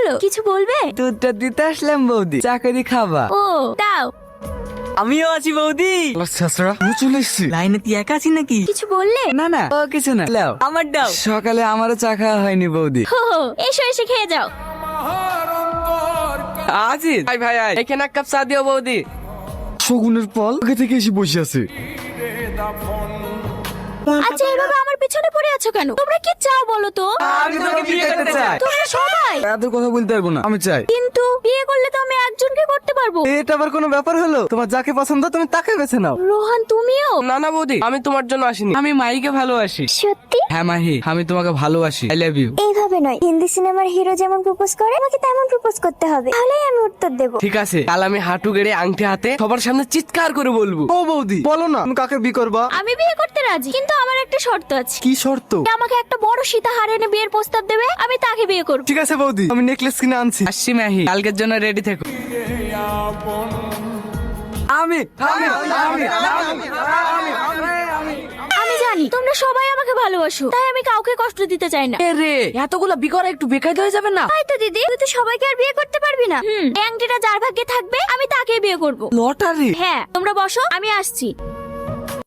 হলো, কিছু বলবে? দুধটা দিতে আসলাম বৌদি, চা করে খাবা? ও দাও। আমিও আছি বৌদি। শাশুড়া আমি চলে এসছি। লাইনে তুই একা আছিস নাকি? কিছু বললে? না না ও কিছু না, লাও। আমার দাও। সকালে আমারও চা খাওয়া হয়নি বৌদি। হো হো, এসো এসে খেয়ে যাও। আজিজ ভাই ভাই আয়, এখানে এক কাপ চা দিও বৌদি। শগুনের ফল আগে থেকে এসে বসে আছে। আচ্ছা এভাবে আমার পিছনে পড়ে আছো কেন? তোমরা কি চাও বলো তো? আমি তোকে বিয়ে করতে চাই। তোমরা সবাই? এত কথা বলতে পারবো না, আমি চাই। কিন্তু বিয়ে করলে তো আমি একজনকে করতে পারবো। এটা আবার কোনো ব্যাপার হলো? তোমার যাকে পছন্দ তুমি তাকে বেছে নাও। রোহান তুমিও? না না বৌদি, আমি তোমার জন্য আসিনি, আমি মাইকে ভালোবাসি। সত্যি? হ্যাঁ মাহি, আমি তোমাকে ভালোবাসি, আই লাভ ইউ। এইভাবে নয়, হিন্দি সিনেমার হিরো যেমন প্রপোজ করে আমাকে তেমন প্রপোজ করতে হবে, তাহলেই আমি উত্তর দেব। ঠিক আছে, কাল আমি হাঁটু গেড়ে আংটি হাতে সবার সামনে চিৎকার করে বলবো। ও বৌদি বলো না, তুমি কাকে বিয়ে করবা? আমি বিয়ে করতে রাজি, কিন্তু আমার একটা শর্ত আছে। কি শর্ত? আমাকে একটা বড় সীতাহার এনে বিয়ের প্রস্তাব দেবে, আমি তাকে বিয়ে করব। ঠিক আছে বৌদি, আমি নেকলেস কিনে আনছি। আসছি মাহি, কালকের জন্য রেডি থেকো। আমি আমি জানি তোমরা সবাই আমাকে ভালোবাসো, তাই আমি কাউকে কষ্ট দিতে চাই না। রে এতগুলা বিকরা একটু বেকায়দা হয়ে যাবে না? তাই তো দিদি, তুই তো সবাইকে আর বিয়ে করতে পারবি না। এই আংটিটা যার ভাগ্যে থাকবে আমি তাকে বিয়ে করব। লটারি? হ্যাঁ তোমরা বসো, আমি আসছি।